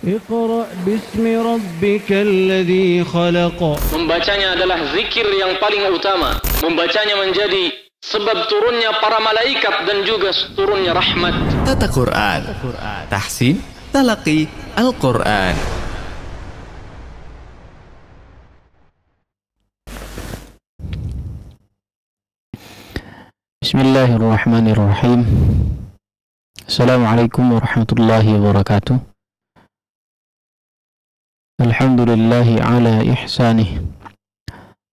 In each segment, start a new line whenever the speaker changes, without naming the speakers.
Iqra bismi rabbikal ladzi khalaq.
Membacanya adalah zikir yang paling utama. Membacanya menjadi sebab turunnya para malaikat dan juga turunnya rahmat.
Tata Quran, tahsin, talaqi, Al-Quran.
Bismillahirrahmanirrahim. Assalamualaikum warahmatullahi wabarakatuh. Alhamdulillahi ala ihsanih,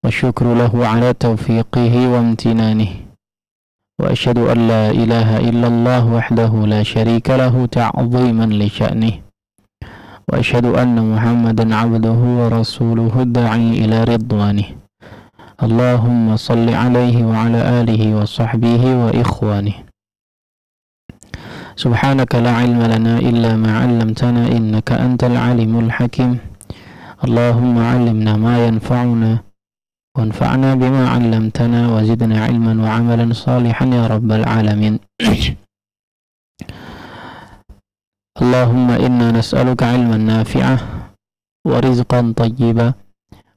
wa syukru lahu ala taufiqihi wa amtinanih, wa asyhadu an la ilaha illallah wahdahu la syarika lahu ta'ziman li sya'nih, wa asyhadu anna muhammadan abduhu wa rasuluhu da'i ila ridwanih. Allahumma salli alaihi wa ala alihi wa sahbihi wa ikhwanih. Subhanaka la ilma lana illa ma 'allamtana innaka antal alimul hakim. Allahumma 'allimna ma yanfa'una wanfa'na bima 'allamtana wa zidna ilman wa 'amalan salihan ya rabbal alamin. Allahumma inna nas'aluka 'ilman nafi'ah wa rizqan thayyiba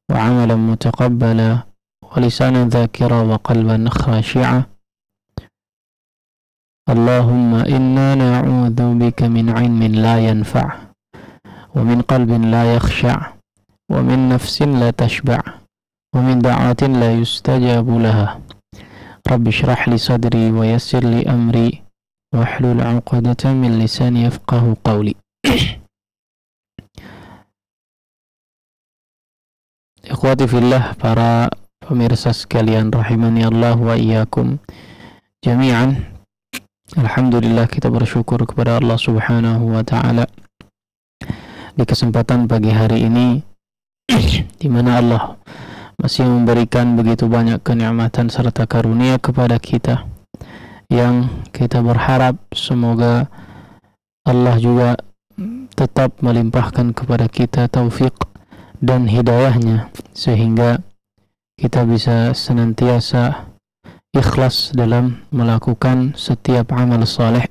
wa 'amalan mutaqabbala wa lisanan dzakira wa qalban khashi'a. Allahumma inna na'udzu bika min 'ilmin la yanfa' wa min qalbin la yakhsha' wa min nafsin la tashba' wa min da'watin la yustajabu laha. Rabbi shrah li sadri wa yassir li amri wahlul 'uqdatam min lisani yafqahu qawli. Ikhwati fillah, para pemirsa sekalian rahimani Allah wa iyyakum jami'an. Alhamdulillah, kita bersyukur kepada Allah Subhanahu wa ta'ala di kesempatan pagi hari ini di mana Allah masih memberikan begitu banyak kenikmatan serta karunia kepada kita, yang kita berharap semoga Allah juga tetap melimpahkan kepada kita taufik dan hidayahnya sehingga kita bisa senantiasa ikhlas dalam melakukan setiap amal saleh,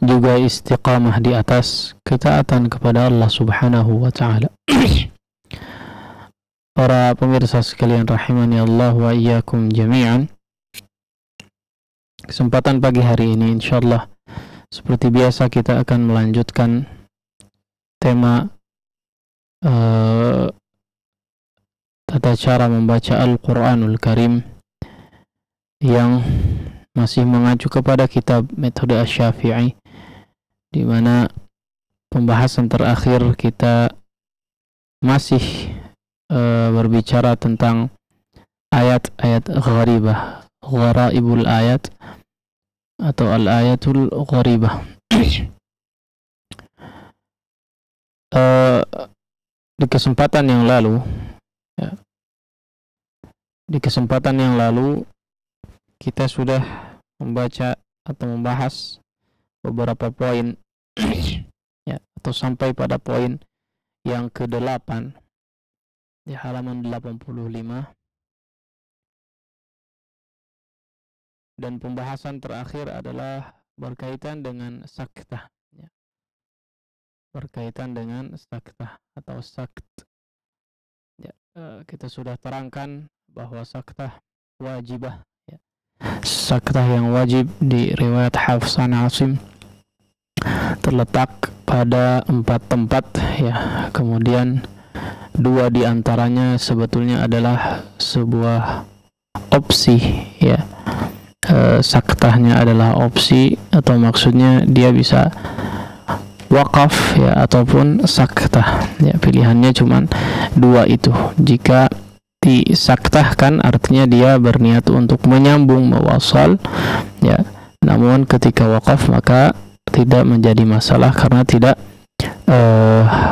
juga istiqamah di atas ketaatan kepada Allah Subhanahu wa ta'ala. Para pemirsa sekalian rahimani Allah wa iyyakum jami'an, kesempatan pagi hari ini insyaallah seperti biasa kita akan melanjutkan tema tata cara membaca Al-Quranul Karim yang masih mengacu kepada kitab metode Asy-Syafi'i, di mana pembahasan terakhir kita masih berbicara tentang ayat-ayat gharibah, gharaibul ayat atau al-ayatul gharibah. Di kesempatan yang lalu kita sudah membaca atau membahas beberapa poin ya, atau sampai pada poin yang ke-8 di halaman 85, dan pembahasan terakhir adalah berkaitan dengan saktah ya. Berkaitan dengan saktah atau sakt ya, kita sudah terangkan bahwa saktah wajibah ya. Saktah yang wajib di riwayat Hafs an Asim terletak pada 4 tempat ya. Kemudian 2 di antaranya sebetulnya adalah sebuah opsi ya. Saktahnya adalah opsi, atau maksudnya dia bisa wakaf ya ataupun saktah ya. Pilihannya cuman 2 itu. Jika disaktahkan artinya dia berniat untuk menyambung, mewasal ya. Namun ketika wakaf maka tidak menjadi masalah karena tidak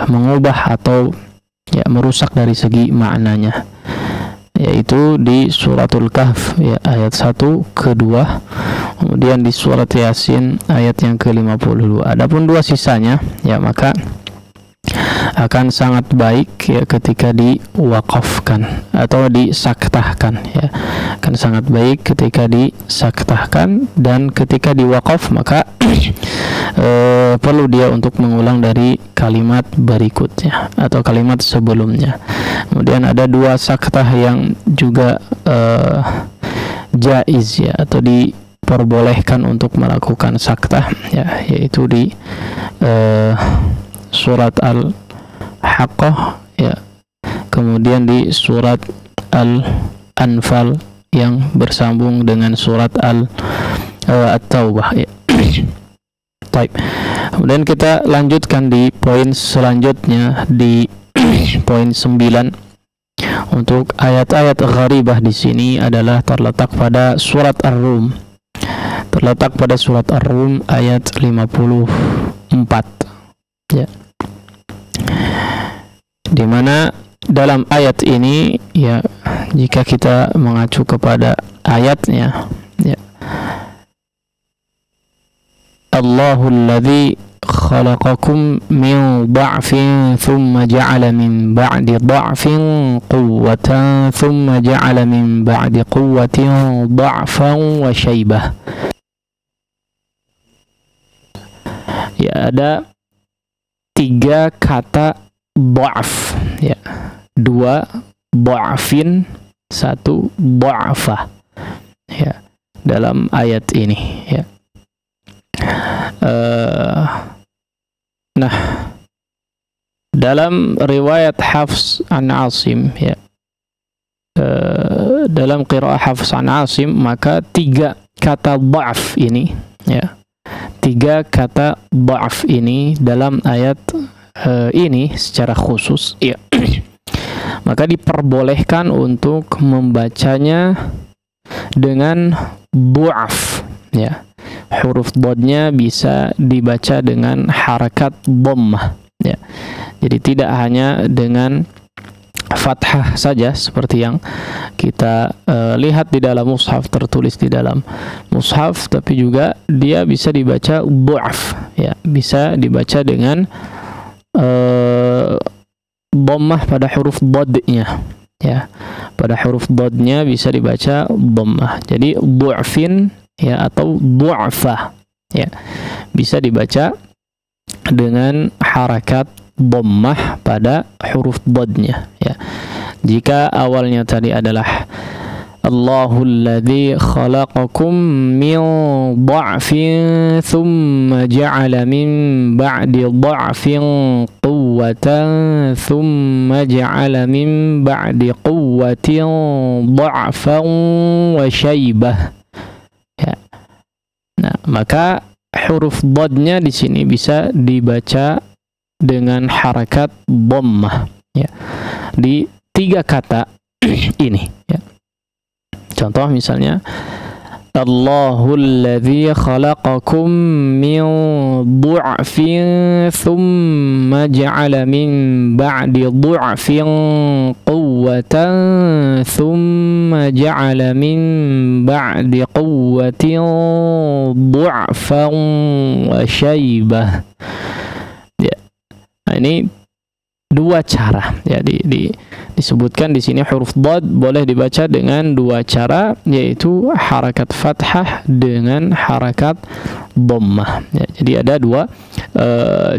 mengubah atau ya merusak dari segi maknanya, yaitu di suratul Kahf ya, ayat 1 ke 2, kemudian di surat Yasin ayat yang ke-52. Adapun 2 sisanya ya, maka akan sangat baik ya ketika diwakafkan atau disaktahkan ya. Akan sangat baik ketika disaktahkan, dan ketika diwakaf maka perlu dia untuk mengulang dari kalimat berikutnya atau kalimat sebelumnya. Kemudian ada dua saktah yang juga jaiz ya, atau diperbolehkan untuk melakukan saktah ya, yaitu di surat Al-Haqqah ya, kemudian di surat Al-Anfal yang bersambung dengan surat At-Taubah ya. Baik. Kemudian kita lanjutkan di poin selanjutnya, di poin 9. Untuk ayat-ayat gharibah di sini adalah terletak pada surat Ar-Rum. Terletak pada surat Ar-Rum ayat 54. Ya. Di mana dalam ayat ini ya, jika kita mengacu kepada ayatnya ya, Allahul ladzi khalaqakum min dha'fin thumma ja'ala min ba'di dha'fin quwwatan thumma ja'ala min ba'di quwwatin dha'fan wa syaibah. Ya, ada 3 kata dha'f ya, 2 dha'fin, 1 dha'fah ya dalam ayat ini ya. Nah, dalam riwayat Hafs an Asim ya, dalam qiraah Hafs an Asim, maka 3 kata dha'f ini ya, 3 kata dha'f ini dalam ayat ini secara khusus ya, maka diperbolehkan untuk membacanya dengan du'af ya. Huruf dodnya bisa dibaca dengan harakat dhammah ya. Jadi tidak hanya dengan fathah saja seperti yang kita lihat di dalam mushaf, tertulis di dalam mushaf, tapi juga dia bisa dibaca du'af ya, bisa dibaca dengan dhammah pada huruf dodnya ya. Pada huruf dodnya bisa dibaca dhammah. Jadi du'afin ya atau du'afah ya, bisa dibaca dengan harakat dhammah pada huruf dodnya ya. Jika awalnya tadi adalah Allahul ladzi khalaqakum min dha'fin thumma ja'ala min ba'di dha'fin quwwatan thumma ja'ala min ba'di quwwatin dha'fan wa syaibah ya. Nah, maka huruf dodnya di sini bisa dibaca dengan harakat dhammah ya di 3 kata ini ya. Contoh misalnya Allahul ladzi khalaqakum min du'afin thumma ja'ala min ba'di du'afin quwwatan thumma ja'ala min ba'di quwwatin du'afan wa syaibah ya. Nah, ini 2 cara ya, disebutkan di sini huruf dhad boleh dibaca dengan 2 cara, yaitu harakat fathah dengan harakat dhammah ya. Jadi ada 2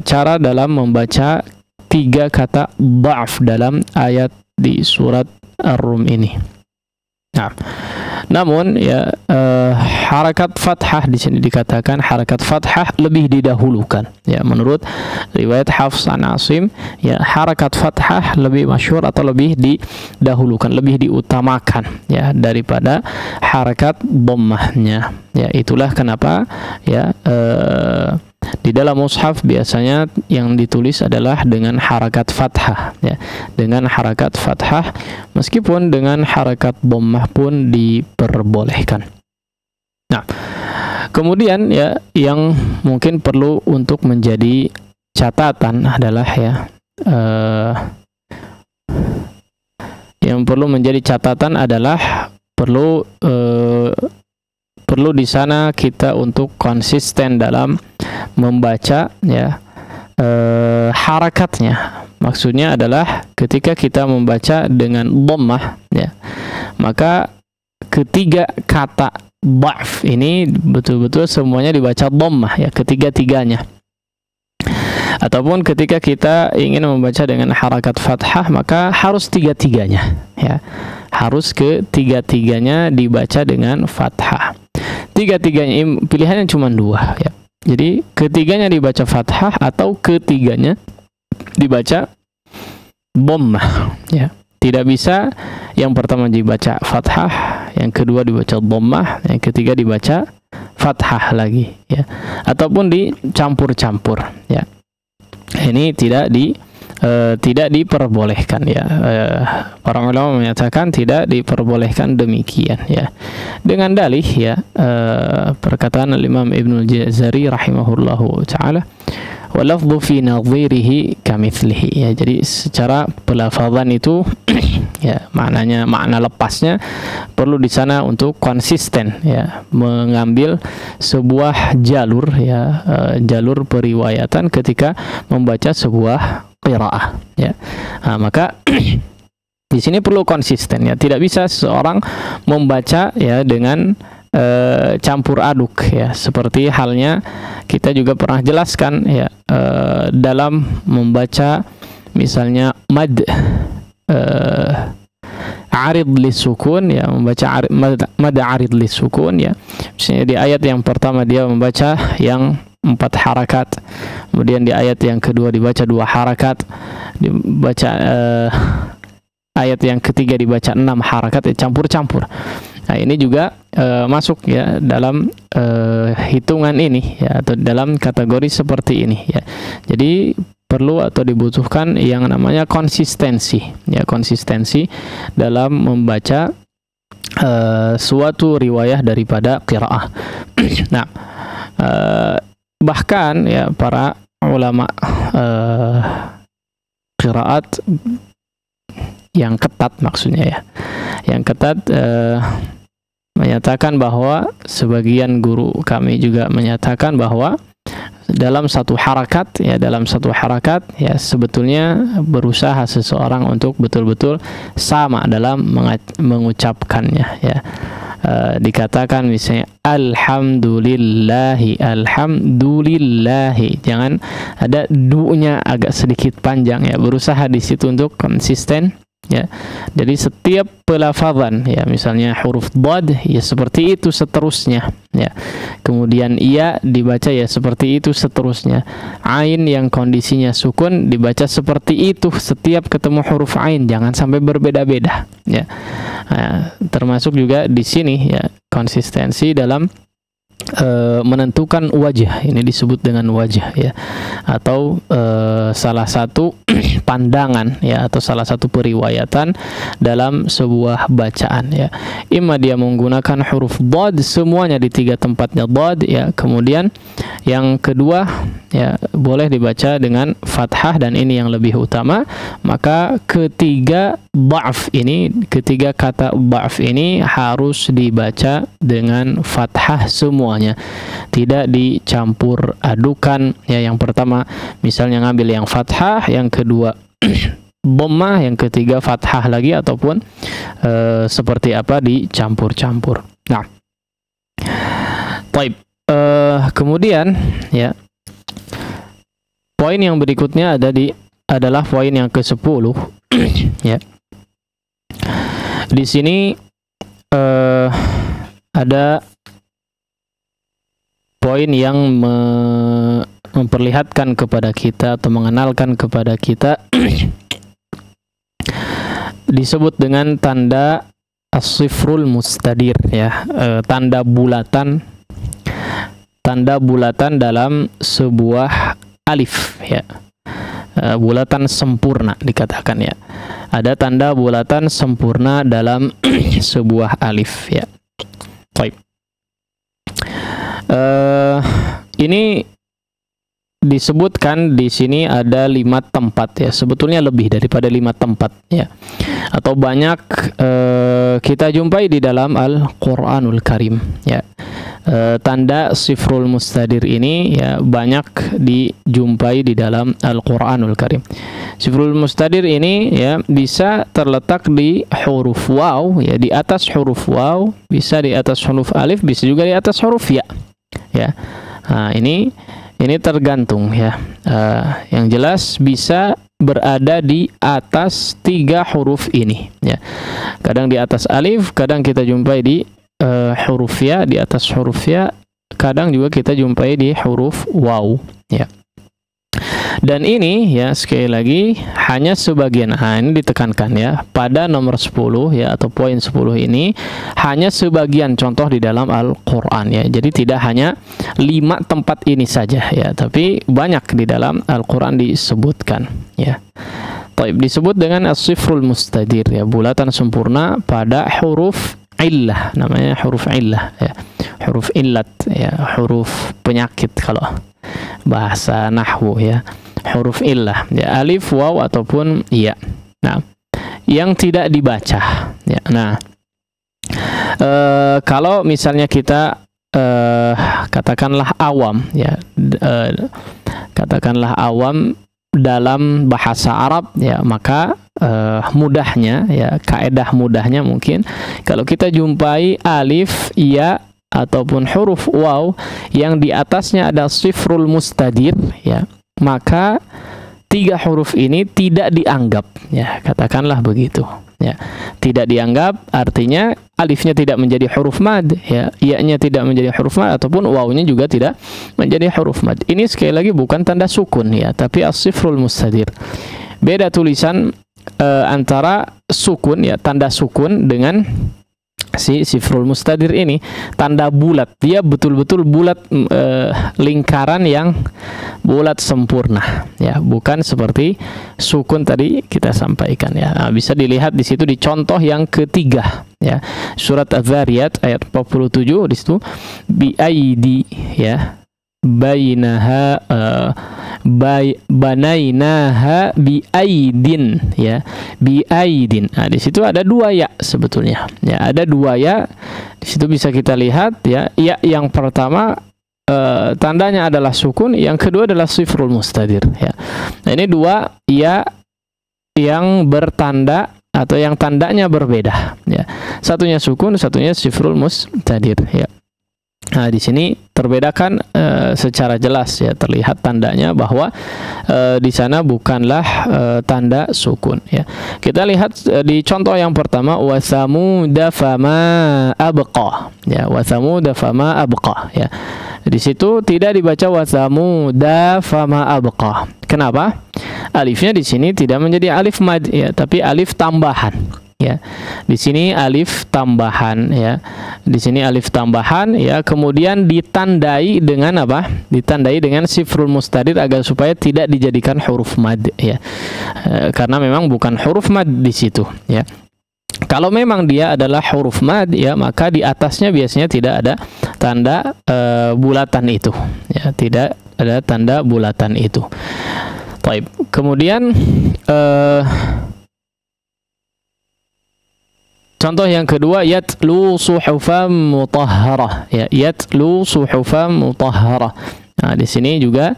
cara dalam membaca 3 kata dha'f dalam ayat di surat Ar-Rum ini. Nah, namun ya harakat fathah di sini dikatakan harakat fathah lebih didahulukan ya, menurut riwayat Hafs an Asim ya, harakat fathah lebih masyhur atau lebih didahulukan, lebih diutamakan ya daripada harakat dhammahnya ya. Itulah kenapa ya di dalam mushaf biasanya yang ditulis adalah dengan harakat fathah ya, dengan harakat fathah, meskipun dengan harakat dhammah pun diperbolehkan. Nah, kemudian ya yang mungkin perlu untuk menjadi catatan adalah ya yang perlu menjadi catatan adalah perlu di sana kita untuk konsisten dalam membaca ya harakatnya. Maksudnya adalah ketika kita membaca dengan dhammah, ya, maka ketiga kata dha'f ini betul-betul semuanya dibaca dhammah, ya, ketiga-tiganya. Ataupun ketika kita ingin membaca dengan harakat fathah, maka harus tiga-tiganya, ya, harus ketiga-tiganya dibaca dengan fathah. Tiga-tiganya pilihannya cuma dua, ya. Jadi ketiganya dibaca fathah atau ketiganya dibaca dhammah, ya. Tidak bisa yang pertama dibaca fathah, yang kedua dibaca dhammah, yang ketiga dibaca fathah lagi, ya. Ataupun dicampur-campur, ya. Ini tidak diperbolehkan, ya. Para ulama menyatakan tidak diperbolehkan demikian, ya. Dengan dalih, ya, perkataan Imam Ibnul Jazari rahimahullahu taala, wa lafdhu fi nadhirihi kamithlihi, ya. Jadi secara pelafazan itu ya, makna lepasnya perlu di sana untuk konsisten, ya, mengambil sebuah jalur, ya, jalur periwayatan ketika membaca sebuah qiraah, ya. Nah, maka di sini perlu konsisten, ya. Tidak bisa seseorang membaca, ya, dengan campur aduk, ya, seperti halnya kita juga pernah jelaskan, ya, dalam membaca misalnya mad arid lisukun, ya, membaca mad arid lisukun, ya. Misalnya di ayat yang pertama dia membaca yang 4 harakat, kemudian di ayat yang kedua dibaca 2 harakat, dibaca ayat yang ketiga dibaca 6 harakat, ya, campur-campur. Nah, ini juga masuk, ya, dalam hitungan ini, ya, atau dalam kategori seperti ini, ya. Jadi perlu atau dibutuhkan yang namanya konsistensi, ya, konsistensi dalam membaca suatu riwayah daripada qiraah. Nah, bahkan, ya, para ulama qiraat yang ketat, maksudnya, ya, yang ketat menyatakan bahwa sebagian guru kami juga menyatakan bahwa dalam satu harakat, ya, ya, sebetulnya berusaha seseorang untuk betul-betul sama dalam mengucapkannya, ya. Dikatakan misalnya alhamdulillahi, jangan ada du-nya agak sedikit panjang, ya, berusaha di situ untuk konsisten, ya. Jadi setiap pelafazan, ya, misalnya huruf dhad, ya, seperti itu seterusnya, ya. Kemudian iya dibaca, ya, seperti itu seterusnya. Ain yang kondisinya sukun dibaca seperti itu setiap ketemu huruf ain, jangan sampai berbeda-beda, ya. Nah, termasuk juga di sini, ya, konsistensi dalam menentukan wajah, ini disebut dengan wajah, ya, atau salah satu pandangan, ya, atau salah satu periwayatan dalam sebuah bacaan, ya. Imma dia menggunakan huruf dhad semuanya di 3 tempatnya dhad, ya. Kemudian yang kedua, ya, boleh dibaca dengan fathah, dan ini yang lebih utama. Maka ketiga kata dha'f ini harus dibaca dengan fathah semuanya, tidak dicampur adukan, ya. Yang pertama misalnya ngambil yang fathah, yang kedua dhammah, yang ketiga fathah lagi, ataupun seperti apa dicampur-campur. Nah, baik. Kemudian, ya, poin yang berikutnya adalah poin yang ke-10, ya. Di sini ada poin yang memperlihatkan kepada kita atau mengenalkan kepada kita disebut dengan tanda as-sifrul mustadir, ya, tanda bulatan dalam sebuah alif, ya. Bulatan sempurna dikatakan, ya. Ada tanda bulatan sempurna dalam sebuah alif, ya. Baik. Ini disebutkan di sini ada 5 tempat, ya. Sebetulnya lebih daripada 5 tempat, ya. Atau banyak kita jumpai di dalam Al-Qur'anul Karim, ya. tanda sifrul mustadir ini ya banyak dijumpai di dalam Al-Qur'anul Karim. Sifrul mustadir ini ya bisa terletak di huruf waw, ya di atas huruf waw, bisa di atas huruf alif, bisa juga di atas huruf ya. Ya. Nah, ini tergantung ya. Yang jelas bisa berada di atas 3 huruf ini ya. Kadang di atas alif, kadang kita jumpai di huruf ya, di atas huruf ya, kadang juga kita jumpai di huruf waw ya. Dan ini ya sekali lagi hanya sebagian, ini ditekankan ya, pada nomor 10 ya atau poin 10 ini hanya sebagian contoh di dalam Al-Qur'an ya. Jadi tidak hanya 5 tempat ini saja ya, tapi banyak di dalam Al-Qur'an disebutkan ya. Taib, disebut dengan as-sifrul mustadir ya, bulatan sempurna pada huruf illah, namanya huruf illah ya, huruf illat ya, huruf penyakit kalau bahasa nahwu ya, huruf illah ya, alif, waw ataupun ya. Nah, yang tidak dibaca ya. Nah, kalau misalnya kita katakanlah awam ya, katakanlah awam dalam bahasa Arab ya, maka mudahnya ya, kaedah mudahnya mungkin kalau kita jumpai alif, ya ataupun huruf waw yang di atasnya ada sifrul mustadir ya, maka 3 huruf ini tidak dianggap ya, katakanlah begitu ya. Tidak dianggap artinya alifnya tidak menjadi huruf mad ya, ya-nya tidak menjadi huruf mad, ataupun wawnya juga tidak menjadi huruf mad. Ini sekali lagi bukan tanda sukun ya, tapi as-sifrul mustadir. Beda tulisan antara sukun ya, tanda sukun, dengan si sifrul mustadir ini tanda bulat. Dia betul-betul bulat, lingkaran yang bulat sempurna ya, bukan seperti sukun tadi kita sampaikan ya. Nah, bisa dilihat di situ di contoh yang ketiga ya, surat Az-Zariyat ayat 47, di situ bi aidi ya, bainaha banainaha bi aidin ya, bi aidin. Nah, di situ ada 2 ya sebetulnya ya, ada 2 ya di situ bisa kita lihat ya. Ya yang pertama tandanya adalah sukun, yang kedua adalah sifrul mustadir ya. Nah, ini 2 ya yang bertanda atau yang tandanya berbeda ya, satunya sukun, satunya sifrul mustadir ya. Nah, di sini terbedakan secara jelas ya, terlihat tandanya bahwa di sana bukanlah tanda sukun ya. Kita lihat di contoh yang pertama, wa tsamuda fama abqa ya, wa tsamuda fama abqa ya. Di situ tidak dibaca wa tsamuda fama abqa. Kenapa? Alifnya di sini tidak menjadi alif mad ya, tapi alif tambahan. Ya, di sini alif tambahan ya, di sini alif tambahan ya, kemudian ditandai dengan apa? Ditandai dengan sifrul mustadir agar supaya tidak dijadikan huruf mad ya, karena memang bukan huruf mad di situ ya. Kalau memang dia adalah huruf mad ya, maka di atasnya biasanya tidak ada tanda bulatan itu ya, tidak ada tanda bulatan itu. Baik, kemudian contoh yang kedua, yatlu suhufan mutahharah ya, yatlu suhufan mutahharah. Nah, di sini juga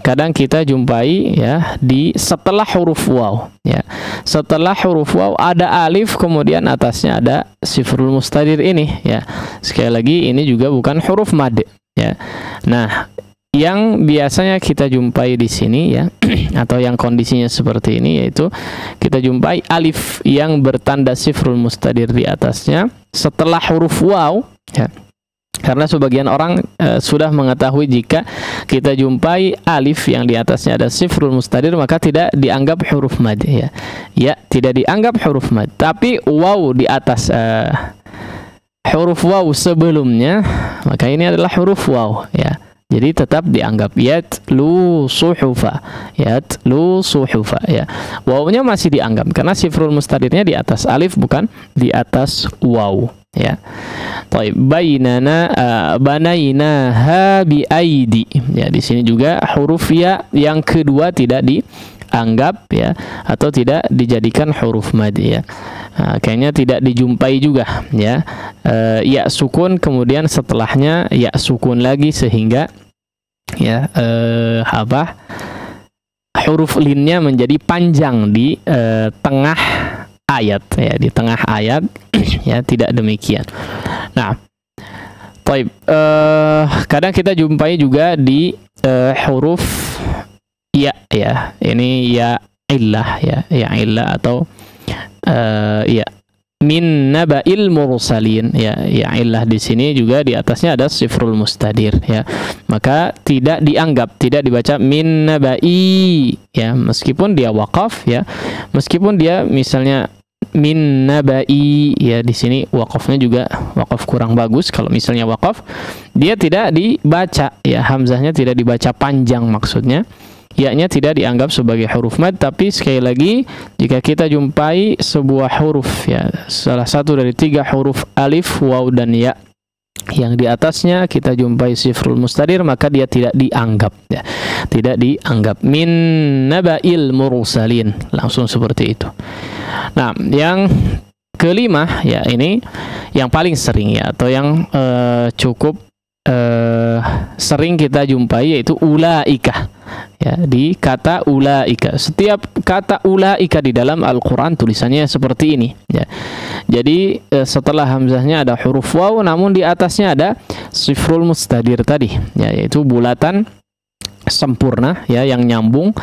kadang kita jumpai ya di setelah huruf waw ya. Setelah huruf waw ada alif, kemudian atasnya ada sifrul mustadir ini ya. Sekali lagi ini juga bukan huruf mad ya. Nah, yang biasanya kita jumpai di sini ya, atau yang kondisinya seperti ini, yaitu kita jumpai alif yang bertanda sifrul mustadir di atasnya setelah huruf waw ya. Karena sebagian orang sudah mengetahui jika kita jumpai alif yang di atasnya ada sifrul mustadir maka tidak dianggap huruf mad ya. Ya, tidak dianggap huruf mad. Tapi waw di atas huruf waw sebelumnya, maka ini adalah huruf waw ya. Jadi tetap dianggap yatlu suhufa, yatlu suhufa ya. Wawnya masih dianggap karena sifrul mustadirnya di atas alif bukan di atas waw ya. Baik, bainana banainaha bi aidi ya. Di sini juga huruf ya yang kedua tidak dianggap ya, atau tidak dijadikan huruf mad ya. Kayaknya tidak dijumpai juga ya, ya sukun kemudian setelahnya ya sukun lagi, sehingga ya huruf linnya menjadi panjang di tengah ayat ya, di tengah ayat ya, tidak demikian. Nah, kadang kita jumpai juga di huruf ya ya, ini ya illah ya, ya illah atau ya min naba'il mursalin ya, ya illah di sini juga di atasnya ada sifrul mustadir ya, maka tidak dianggap, tidak dibaca min naba'i ya, meskipun dia waqaf ya, meskipun dia misalnya min naba'i ya, di sini waqafnya juga waqaf kurang bagus. Kalau misalnya waqaf dia tidak dibaca ya, hamzahnya tidak dibaca panjang, maksudnya ya-nya tidak dianggap sebagai huruf mad. Tapi sekali lagi, jika kita jumpai sebuah huruf ya, salah satu dari 3 huruf alif, waw dan ya, yang di atasnya kita jumpai sifrul mustadir, maka dia tidak dianggap ya, tidak dianggap. Min naba'il mursalin, langsung seperti itu. Nah, yang kelima ya, ini yang paling sering ya, atau yang cukup sering kita jumpai, yaitu ulaika ya, di kata ulaika. Setiap kata ulaika di dalam Al-Quran tulisannya seperti ini ya. Jadi setelah hamzahnya ada huruf waw, namun di atasnya ada sifrul mustadir tadi ya, yaitu bulatan sempurna ya, yang nyambung.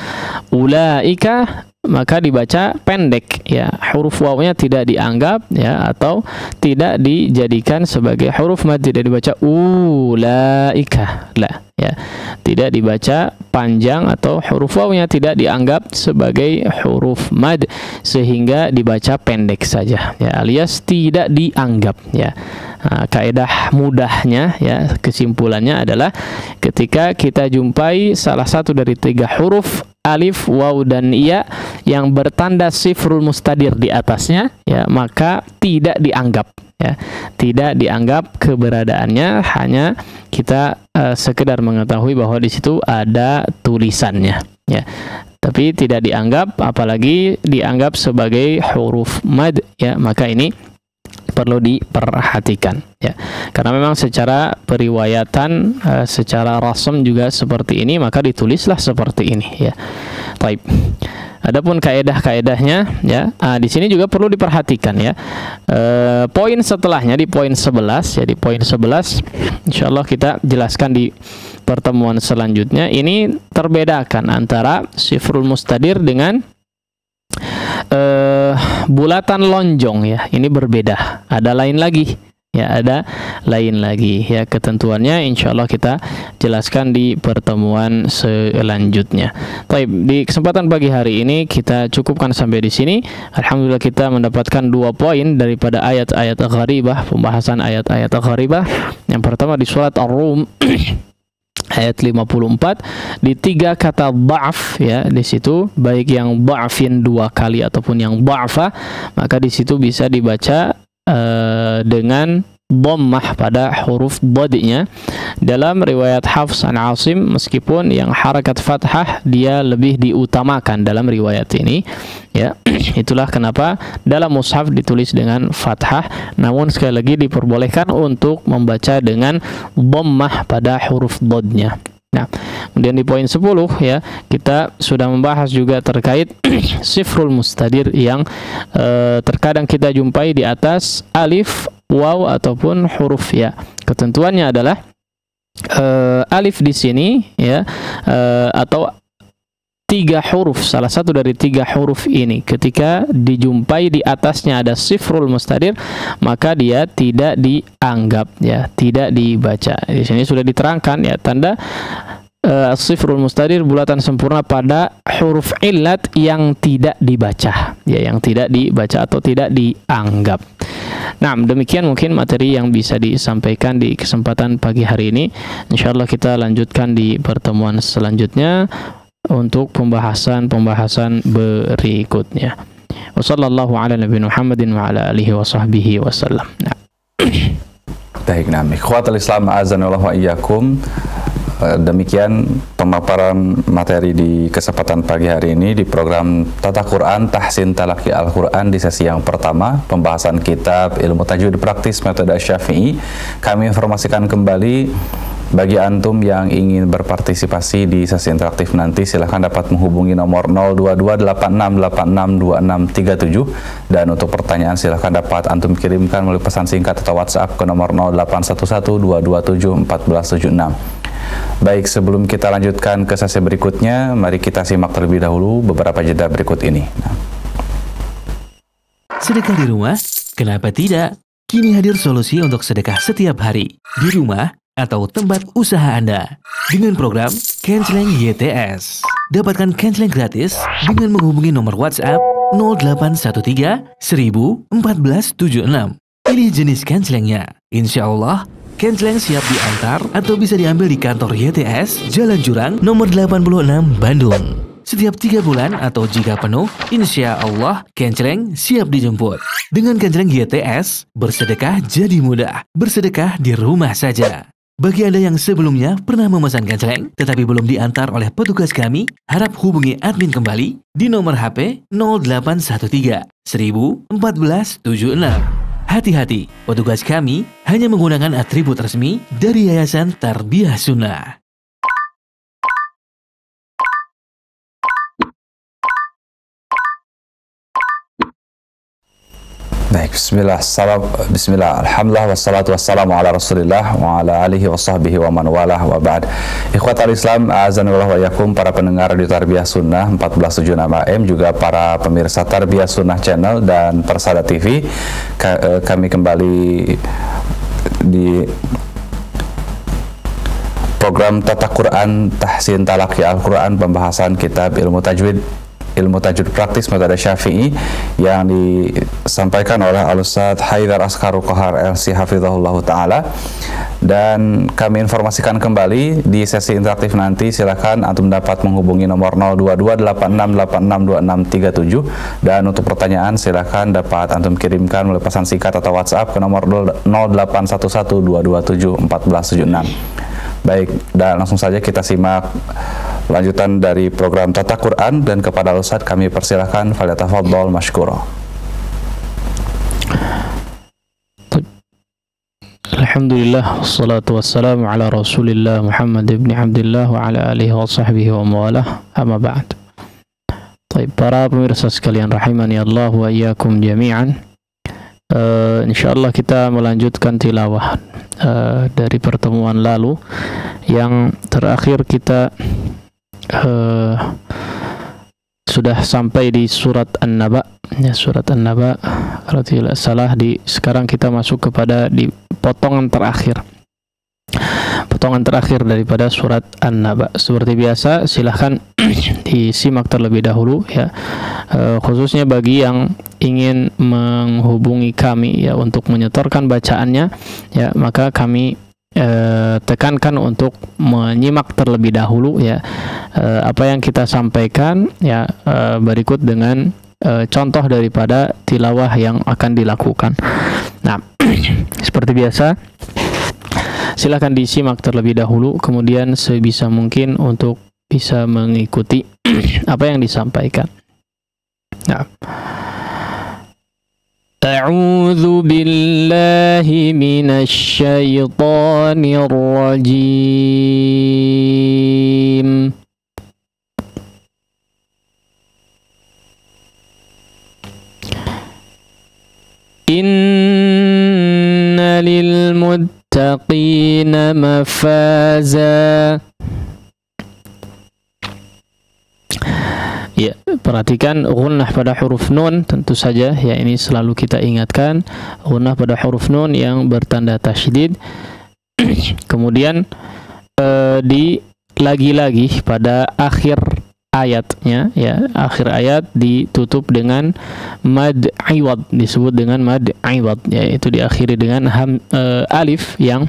Ulaika maka dibaca pendek ya, huruf wawnya tidak dianggap ya, atau tidak dijadikan sebagai huruf mad, tidak dibaca ulaika lah ya, tidak dibaca panjang, atau huruf wawnya tidak dianggap sebagai huruf mad, sehingga dibaca pendek saja ya, alias tidak dianggap ya. Kaidah mudahnya ya, kesimpulannya adalah ketika kita jumpai salah satu dari 3 huruf alif, waw dan ya yang bertanda sifrul mustadir di atasnya ya, maka tidak dianggap ya, tidak dianggap keberadaannya, hanya kita sekedar mengetahui bahwa di situ ada tulisannya ya, tapi tidak dianggap, apalagi dianggap sebagai huruf mad ya, maka ini perlu diperhatikan ya, karena memang secara periwayatan, secara rasam juga seperti ini, maka ditulislah seperti ini ya. Baik. Adapun kaedah-kaedahnya ya, di sini juga perlu diperhatikan ya. Poin setelahnya di poin 11 ya, di poin 11 insyaallah kita jelaskan di pertemuan selanjutnya. Ini terbedakan antara sifrul mustadir dengan bulatan lonjong ya, ini berbeda, ada lain lagi ya, ada lain lagi ya, ketentuannya insyaallah kita jelaskan di pertemuan selanjutnya. Baik, di kesempatan pagi hari ini kita cukupkan sampai di sini. Alhamdulillah kita mendapatkan 2 poin daripada ayat-ayat gharibah, pembahasan ayat-ayat gharibah. Yang pertama di surat Ar-Rum ayat 54, di 3 kata dha'af ya, di situ baik yang dha'fin 2 kali ataupun yang dha'fa, maka di situ bisa dibaca dengan dhammah pada huruf dhadnya. Dalam riwayat Hafs an Asim, meskipun yang harakat fathah dia lebih diutamakan dalam riwayat ini ya, itulah kenapa dalam mushaf ditulis dengan fathah, namun sekali lagi diperbolehkan untuk membaca dengan dhammah pada huruf dhadnya. Nah, kemudian di poin 10 ya, kita sudah membahas juga terkait sifrul mustadir yang terkadang kita jumpai di atas alif, waw ataupun huruf ya. Ketentuannya adalah alif di sini ya, atau 3 huruf, salah satu dari 3 huruf ini ketika dijumpai di atasnya ada sifrul mustadir, maka dia tidak dianggap ya, tidak dibaca. Di sini sudah diterangkan ya, tanda sifrul mustadir bulatan sempurna pada huruf illat yang tidak dibaca ya, yang tidak dibaca atau tidak dianggap. Nah, demikian mungkin materi yang bisa disampaikan di kesempatan pagi hari ini. Insyaallah kita lanjutkan di pertemuan selanjutnya untuk pembahasan berikutnya. Wassallallahu ala nabiyina Muhammadin wa ala alihi wa sahbihi wasallam.
Baik, ikhwatul Islam azanallahu wa iyyakum. Demikian pemaparan materi di kesempatan pagi hari ini di program Tata Quran Tahsin Talaqi Al-Quran di sesi yang pertama, pembahasan kitab Ilmu Tajwid Praktis Metode Syafi'i. Kami informasikan kembali bagi antum yang ingin berpartisipasi di sesi interaktif nanti, silahkan dapat menghubungi nomor 02286862637, dan untuk pertanyaan silahkan dapat antum kirimkan melalui pesan singkat atau WhatsApp ke nomor 081122741476. Baik, sebelum kita lanjutkan ke sesi berikutnya, mari kita simak terlebih dahulu beberapa jeda berikut ini.
Sedekah di rumah? Kenapa tidak? Kini hadir solusi untuk sedekah setiap hari di rumah atau tempat usaha Anda dengan program Kenceleng YTS. Dapatkan Kenceleng gratis dengan menghubungi nomor WhatsApp 0813 1000 1476. Pilih jenis Kencelengnya. Insya Allah, Kenceleng siap diantar atau bisa diambil di kantor YTS Jalan Jurang nomor 86 Bandung. Setiap 3 bulan atau jika penuh, insya Allah Kenceleng siap dijemput. Dengan Kenceleng YTS, bersedekah jadi mudah. Bersedekah di rumah saja. Bagi Anda yang sebelumnya pernah memesan Kenceleng tetapi belum diantar oleh petugas kami, harap hubungi admin kembali di nomor HP 0813 1000 1476. Hati-hati, petugas kami hanya menggunakan atribut resmi dari Yayasan Tarbiyah Sunnah.
Baik, bismillah, alhamdulillah, wassalatu wassalamu ala rasulillah wa ala alihi wa sahbihi wa man walah wa ba'd. Ikhwatal Islam, azanullah wa yakum, para pendengar di Tarbiyah Sunnah 1476 AM, juga para pemirsa Tarbiyah Sunnah Channel dan Persada TV. Kami kembali di program Tata Quran Tahsin Talaqi Al-Quran, pembahasan kitab Ilmu Tajwid Praktis Metode Syafi'i yang disampaikan oleh Al-Ustadz Haidar Askharu Kohar LC Hafizahullah Ta'ala. Dan kami informasikan kembali di sesi interaktif nanti, silakan antum dapat menghubungi nomor 02286862637, dan untuk pertanyaan silakan dapat antum kirimkan melalui pesan singkat atau WhatsApp ke nomor 081122741476. Baik, dan langsung saja kita simak lanjutan dari program Tata Quran, dan kepada Ustadz kami persilahkan, falyatafaddal mashkura.
Alhamdulillah, wassalatu wassalamu ala rasulillah Muhammad ibn Abdullah wa ala alihi wa sahbihi wa mawalah, amma ba'd. Baik, para pemirsa sekalian rahimani Allah wa iyyakum jami'an. Insyaallah kita melanjutkan tilawah dari pertemuan lalu. Yang terakhir kita sudah sampai di surat An-Naba, ya, surat An-Naba kalau tidak salah. Sekarang kita masuk kepada di potongan terakhir daripada surat An-Naba. Seperti biasa, silahkan disimak terlebih dahulu, ya, khususnya bagi yang ingin menghubungi kami, ya, untuk menyetorkan bacaannya, ya, maka kami tekankan untuk menyimak terlebih dahulu, ya, apa yang kita sampaikan, ya, berikut dengan contoh daripada tilawah yang akan dilakukan. Nah, seperti biasa, silakan disimak terlebih dahulu, kemudian sebisa mungkin untuk bisa mengikuti apa yang disampaikan. Nah, A'udzu billahi minasy syaithanir rajim. Inna lil muttaqina mafaza. Ya, perhatikan gunnah pada huruf nun, tentu saja, ya, ini selalu kita ingatkan, gunnah pada huruf nun yang bertanda tasydid. Kemudian lagi-lagi pada akhir ayatnya, ya, akhir ayat ditutup dengan mad iwad, disebut dengan mad iwad, yaitu diakhiri dengan alif yang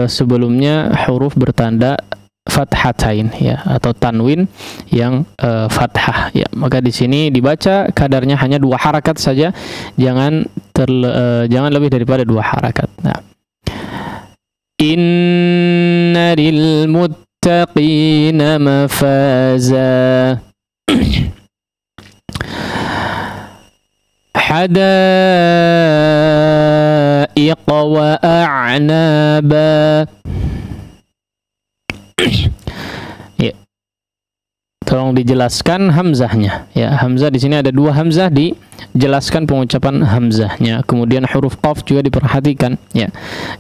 sebelumnya huruf bertanda fathatain, ya, atau tanwin yang fathah, ya. Maka di sini dibaca kadarnya hanya 2 harakat saja, jangan lebih daripada 2 harakat. Nah, inna للمتقين مفازا حدائق وأعنابا. Ya. Tolong dijelaskan hamzahnya. Ya, hamzah di sini ada dua hamzah, dijelaskan pengucapan hamzahnya. Kemudian huruf qaf juga diperhatikan. Ya.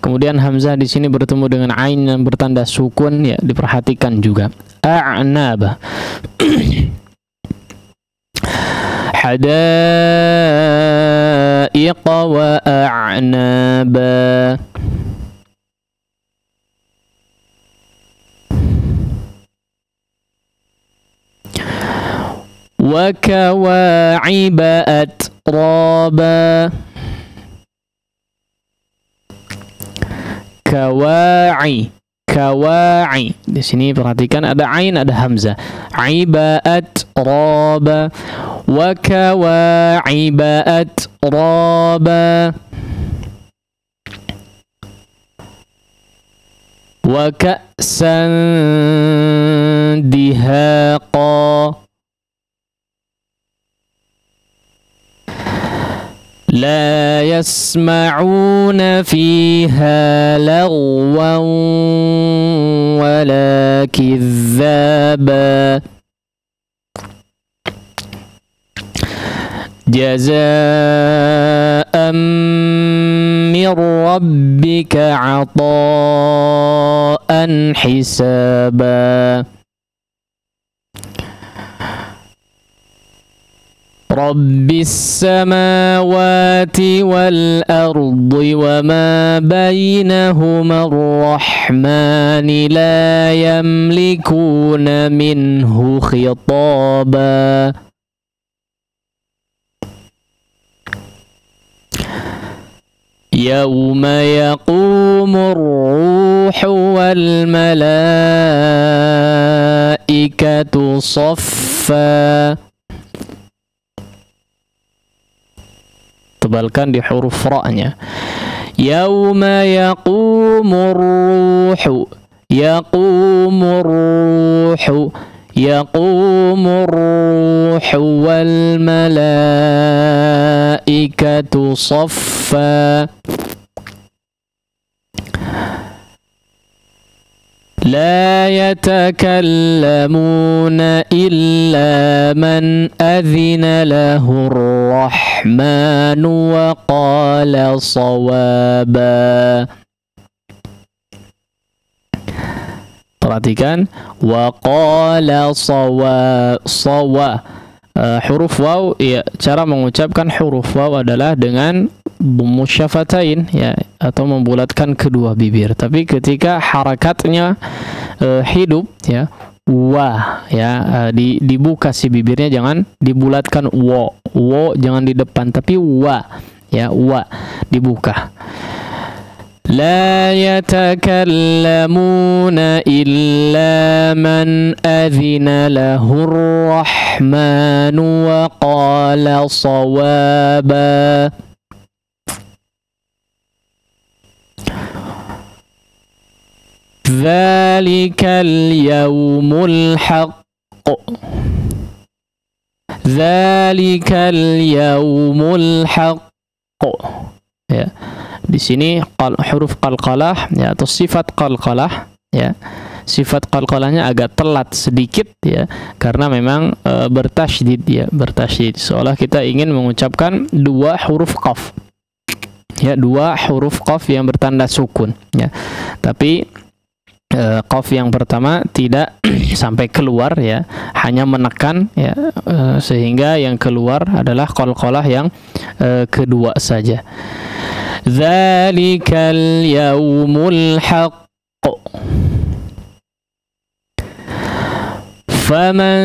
Kemudian hamzah di sini bertemu dengan ain yang bertanda sukun. Ya, diperhatikan juga. A'naba. حدائق وأعنابا. وكواعب أترابا. Kawa'i. Di sini perhatikan ada ain, ada hamzah. Ibaat raba. Wa kawa'ibat raba. Wa ka'san dihaqa. لا يسمعون فيها لغوا ولا كذابا. جزاء من ربك عطاء حسابا. رب السماوات والأرض وما بينهما الرحمن لا يملكون منه خطابا. يوم يقوم الروح والملائكة صفا. Tebalkan di huruf ra-nya. Yauma yaqumur ruhu. Yaqumur ruhu. Yaqumur ruhu wal malaikatu saffa. لا يتكلمون إلا من أذن له الرحمن وقال صوابا. Perhatikan waqala huruf waw, ya, cara mengucapkan huruf waw adalah dengan dhammu syafatain, ya, atau membulatkan kedua bibir. Tapi ketika harakatnya hidup, ya, wa, ya, dibuka si bibirnya, jangan dibulatkan wo jangan di depan, tapi wa, ya, wa dibuka. لا يتكلمون إلا من أذن له الرحمن وقال صوابا. ذلك اليوم الحق. ذلك اليوم الحق. Ya. Di sini huruf qalqalah, ya, atau sifat qalqalah, ya. Sifat qalqalahnya agak telat sedikit, ya, karena memang bertasydid, ya, bertasydid. Seolah kita ingin mengucapkan dua huruf qaf. Ya, dua huruf qaf yang bertanda sukun, ya. Tapi qaf yang pertama tidak sampai keluar, ya, hanya menekan, ya, sehingga yang keluar adalah qalqalah yang kedua saja. Dzalikal yaumul haqq. Faman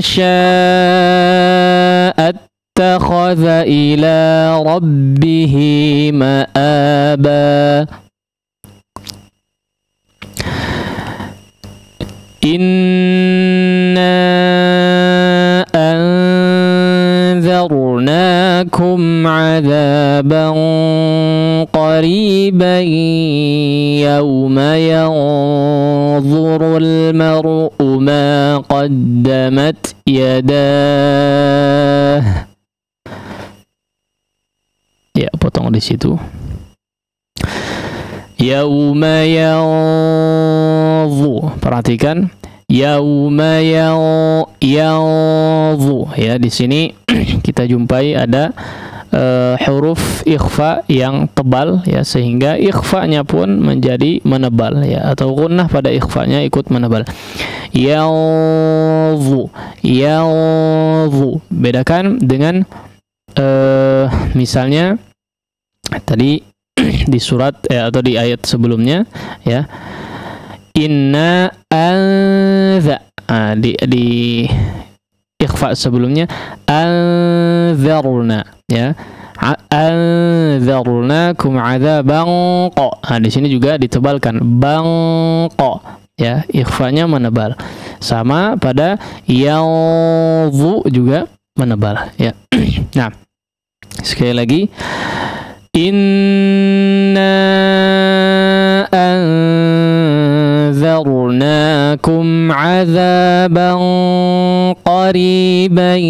syaa'a ittakhadha ila rabbihi ma'aba. Inna anzarnakum 'adzaban qariban yawma mar'u ma qaddamat yadah. Ya, potong di situ. Yauma yadhu. Perhatikan. Yauma yadhu. Ya, di sini kita jumpai ada huruf ikhfa yang tebal, ya, sehingga ikhfanya pun menjadi menebal, ya, atau gunnah pada ikhfanya ikut menebal. Yadhu. Yadhu. Bedakan dengan misalnya tadi di surat atau di ayat sebelumnya, ya, inna anza, di ikhfa sebelumnya anzarna, ya, anzarnakum adzaban qa. Di sini juga ditebalkan bangqa, ya, ikhfanya menebal. Sama pada yadhu juga menebal, ya. Nah, sekali lagi, inna anzarnakum azaban qariban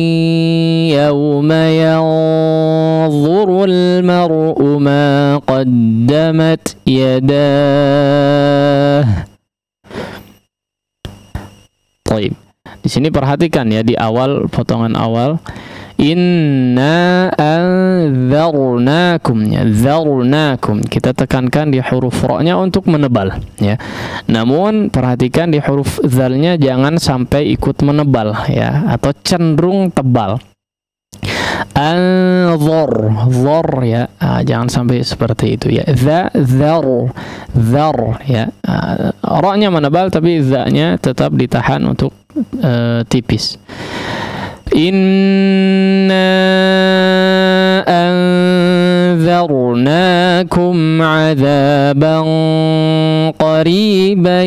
yawma yanzurul mar'u ma qaddamat yadah. Baik. Di sini perhatikan, ya, di awal, potongan awal, inna anzarnakum, ya, zarnakum, kita tekankan di huruf ra-nya untuk menebal, ya. Namun perhatikan di huruf zalnya jangan sampai ikut menebal, ya, atau cenderung tebal. Anzar, zar, ya, jangan sampai seperti itu, ya. Zar, ya, ra-nya menebal tapi za-nya tetap ditahan untuk tipis. Inna anzarnakum adzaban qariban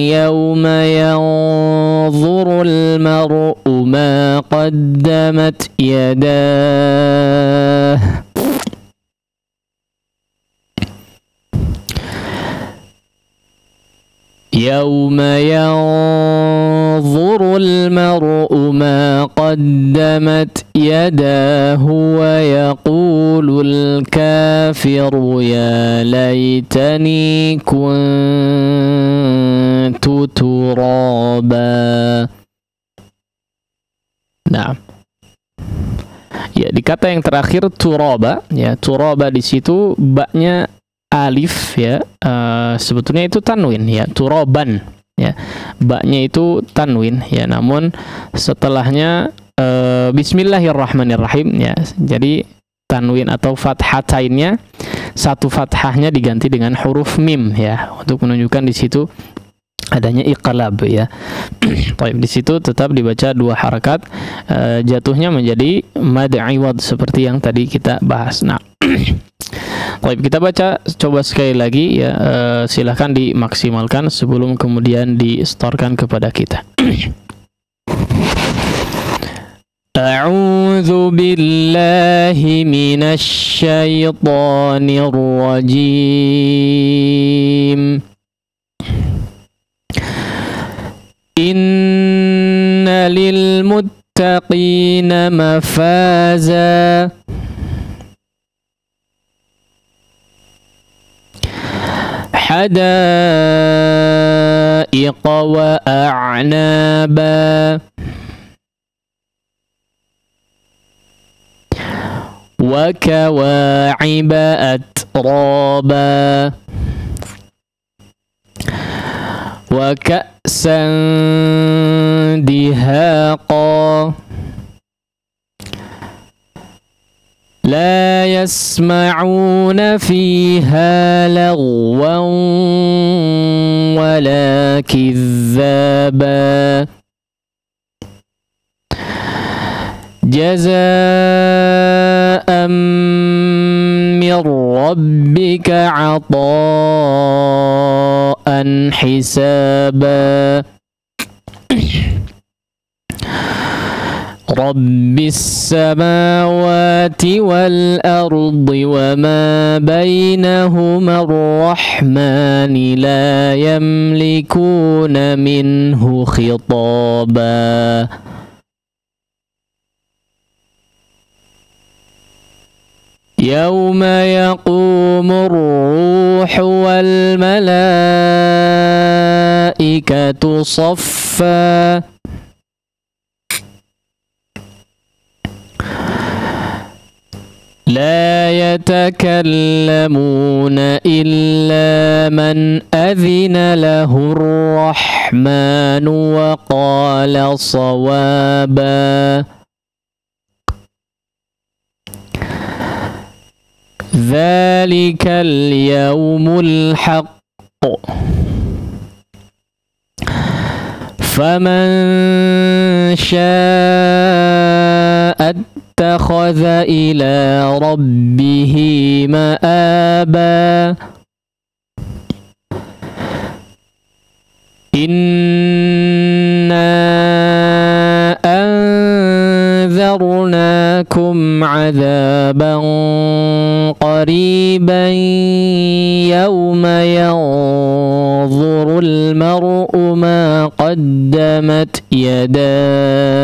yawma yanzurul mar'u ma qaddamat yadah. Yawma yanzurul mar'u ma qaddamat yadahu wa yaqulul kafiru ya laitani kuntu turaba. Nah, ya, di kata yang terakhir turaba, ya, turaba di situ baknya alif, ya, sebetulnya itu tanwin, ya, turaban, ya, baknya itu tanwin, ya, namun setelahnya bismillahirrahmanirrahim, ya, jadi tanwin atau fathatainnya, satu fathahnya diganti dengan huruf mim, ya, untuk menunjukkan di situ adanya iqlab, ya. Baik, di situ tetap dibaca dua harakat, jatuhnya menjadi mad iwad seperti yang tadi kita bahas. Nah, baik, kita baca coba sekali lagi, ya, silahkan dimaksimalkan sebelum kemudian distorkan kepada kita. A'udzu billahi minasy syaithanir rajim. Inna lil muttaqina mafaza. حدائق وأعنابا وكواعب أترابا وكأسا دهاقا لا يسمعون فيها لغوا ولا كذابا جزاء من ربك عطاء حسابا رب السماوات والأرض وما بينهما الرحمن لا يملكون منه خطابا يوم يقوم الروح والملائكة صفا لا يتكلمون إلا من أذن له الرحمن وقال صوابا ذلك اليوم الحق فمن شاء اتخذ إلى ربه مآبا إنا أنذرناكم عذابا قريبا يوم ينظر المرء ما قدمت يداه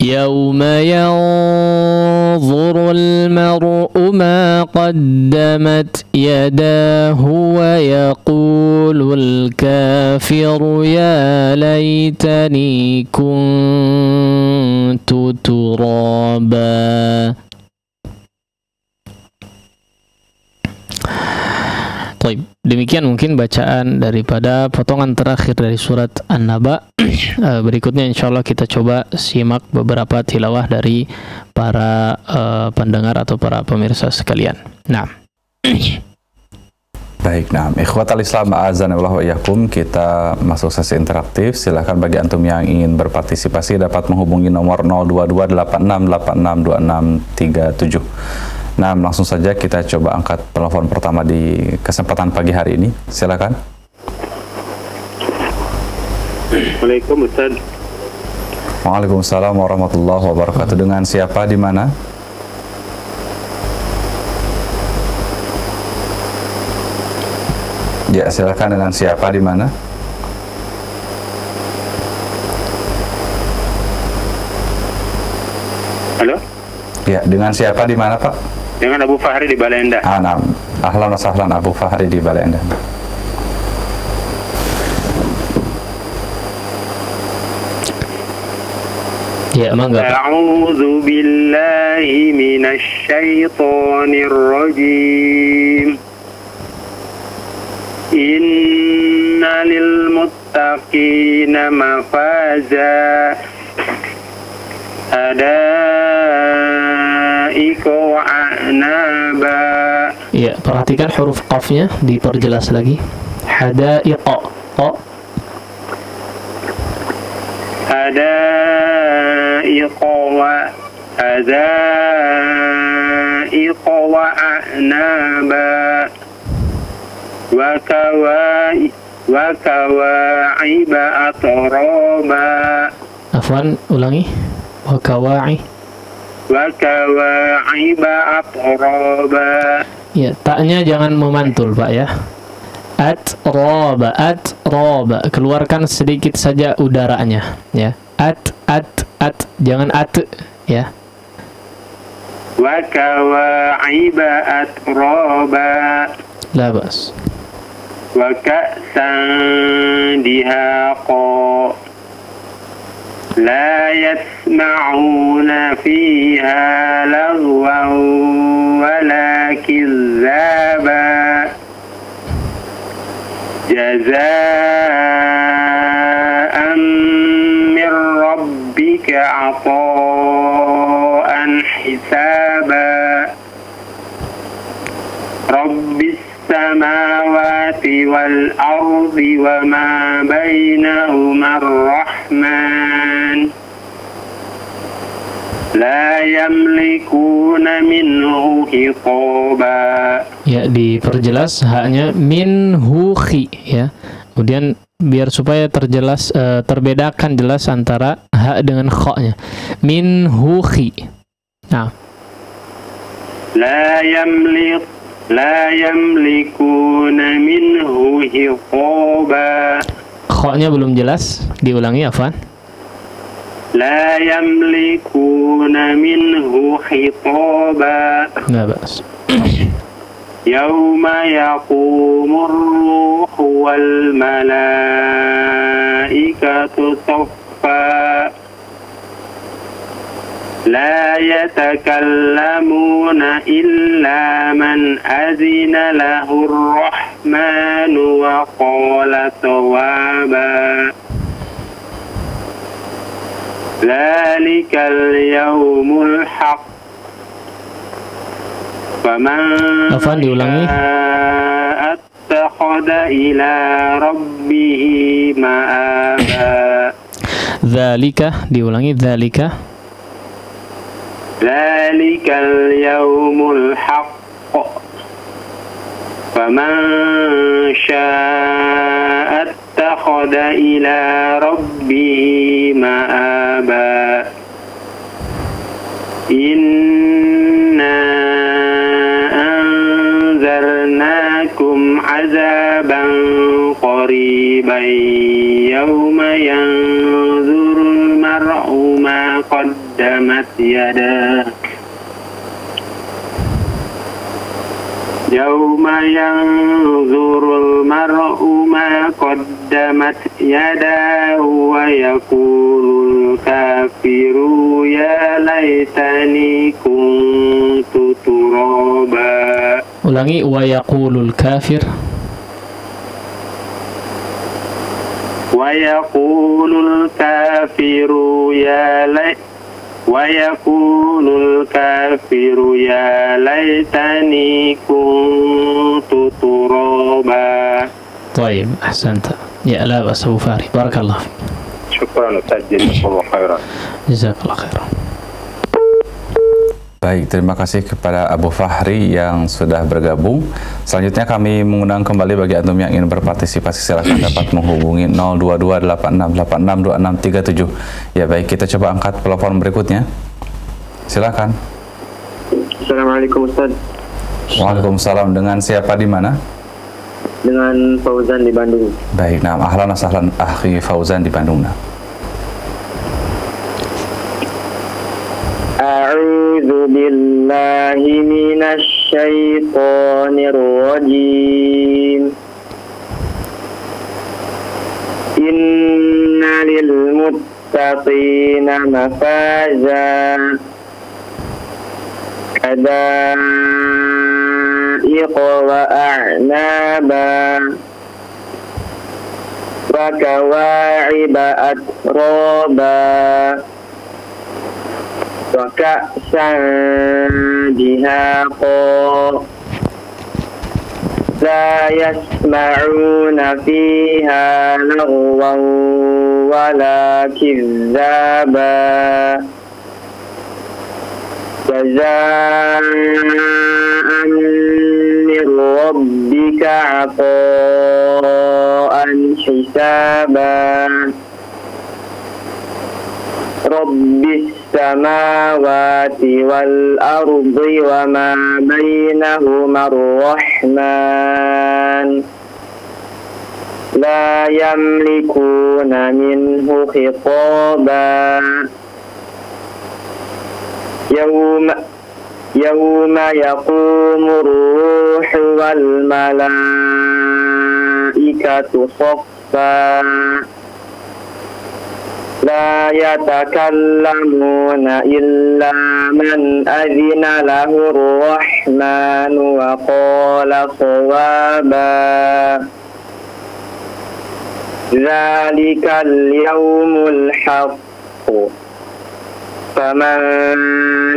يوم ينظر المرء ما قدمت يداه ويقول الكافر يا ليتني كنت ترابا. Demikian mungkin bacaan daripada potongan terakhir dari surat An-Naba. Berikutnya insya Allah kita coba simak beberapa tilawah dari para pendengar atau para pemirsa sekalian. Nah.
Baik, nah, ikhwatal Islam a'azanallahu wa iyyakum, kita masuk sesi interaktif. Silakan bagi antum yang ingin berpartisipasi dapat menghubungi nomor 02286862637. Nah, langsung saja kita coba angkat telepon pertama di kesempatan pagi hari ini. Silakan.
Assalamualaikum Ustaz.
Waalaikumsalam warahmatullahi wabarakatuh. Dengan siapa di mana? Ya, silakan, dengan siapa di mana?
Halo?
Ya, dengan siapa di mana, Pak?
Dengan Abu Fahri di Balai Endah.
Nah, ahlan wa sahlan Abu Fahri di Balai Endah.
Ya, mangga.
A'udzu billahi minasy syaithanir rajim. Innalil muttaqina mafaza. Hadaika wa a'naba.
Ya, perhatikan huruf qafnya, diperjelas lagi. Hadaiqa. Hadaiqa wa a'naba. Wa kawa'iba atraba. Afwan, ulangi. Wa kawa'iba atraba. Ya, taknya jangan memantul, Pak, ya. Atraba. Keluarkan sedikit saja udaranya, ya. At. Jangan at, ya. Wa kawa'iba atraba. La bas. Wa ka'san dihaqa. لا يسمعون فيها لغوا ولا كذابا جزاء من ربك عطاء حسابا رب السماوات والأرض وما بينهما الرحمن لا يملكون منه خطابا. Ya, diperjelas haknya minhu khi, ya. Kemudian biar supaya terbedakan jelas antara ha dengan kha-nya. Minhu khi. Nah.
لا يملكون منه خطابا.
Kha-nya belum jelas, diulangi Afwan.
لا يملكون منه خطابا.
Enggak bas.
يوم يقوم الروح والملائكة صفا لا يتكلمون إلا من أذن له الرحمن وقال صوابا ذلك اليوم الحق فمن شاء اتخذ إلى ربه مآبا.
Dzalika, diulangi dzalika.
ذلك اليوم الحق فمن شاء اتخذ إلى ربه مآبا. إنا أنذرناكم عذابا قريبا يوم ينظر المرء ما قدمت يداه يوم ينظر المرء ما قدمت يداه ويقول الكافر يا ليتني كنت ترابا.
Ulangi, wa yaqulul kafir.
ويقول الكافر يا ليتني كنت ترابا.
طيب أحسنت. يا لا بأس أبو فاري. بارك الله فيك.
شكرا أستاذ جزاك الله خيرا.
جزاك الله خيرا.
Baik, terima kasih kepada Abu Fahri yang sudah bergabung. Selanjutnya kami mengundang kembali bagi antum yang ingin berpartisipasi, silakan dapat menghubungi 02286862637. Ya baik, kita coba angkat telepon berikutnya. Silakan.
Assalamualaikum Ustaz.
Waalaikumsalam. Dengan siapa di mana?
Dengan Fauzan di Bandung.
Baik, nah ahlan wa sahlan akhi Fauzan di Bandung. Nah.
A'udzu billahi minasy syaithanir rajim. Innalil muttaqina mafaza hadaiq wa a'naba wa kawa'iba atraba wa ka'san dihaqa la yasma'una fiha lagwan wala kizzaba jazaan min rabbika 'ata'an hisaban rabbis samawati wal ardi wa ma bainahuma ar-rahman la yamlikuna minhu khitaban yawma yaqumu ar-ruhu wal malaikatu saffan la yatakallamuna illa man azina lahu ar-rahmanu wa qala sawaba zalikal yawmul haqq faman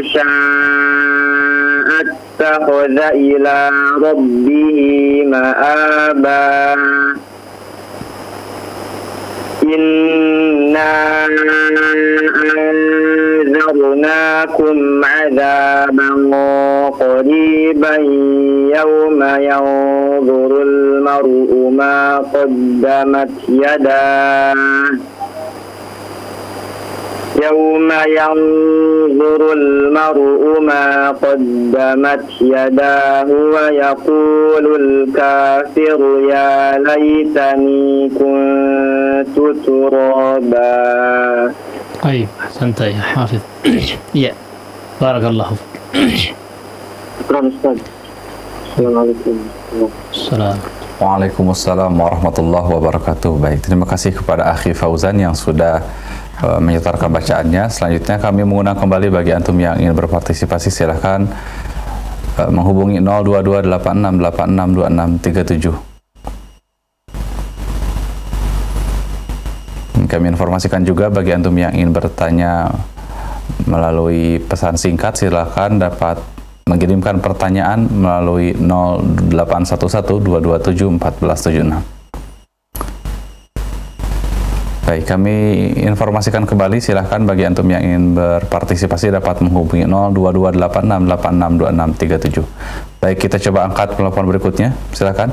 syaa'a ittakhadha ila rabbihi ma'aba. Inna أنذرناكم عذابا قريبا يوم ينظر المرء ما قدمت يداه يوم ينظر المرء ما قدمت يداه ويقول الكافر يا ليتني كنت ترابا.
طيب أحسنت يا حافظ. يا بارك الله فيك. Assalamualaikum.
Waalaikumsalam warahmatullahi wabarakatuh. Baik, terima kasih kepada Akhi Fauzan yang sudah menyetorkan bacaannya. Selanjutnya kami mengundang kembali bagi antum yang ingin berpartisipasi, silahkan menghubungi 02286862637. Kami informasikan juga bagi antum yang ingin bertanya melalui pesan singkat, silahkan dapat mengirimkan pertanyaan melalui 0811-227-1476. Baik, kami informasikan kembali, silahkan bagi antum yang ingin berpartisipasi dapat menghubungi 02286862637. Baik, kita coba angkat telepon berikutnya, silahkan.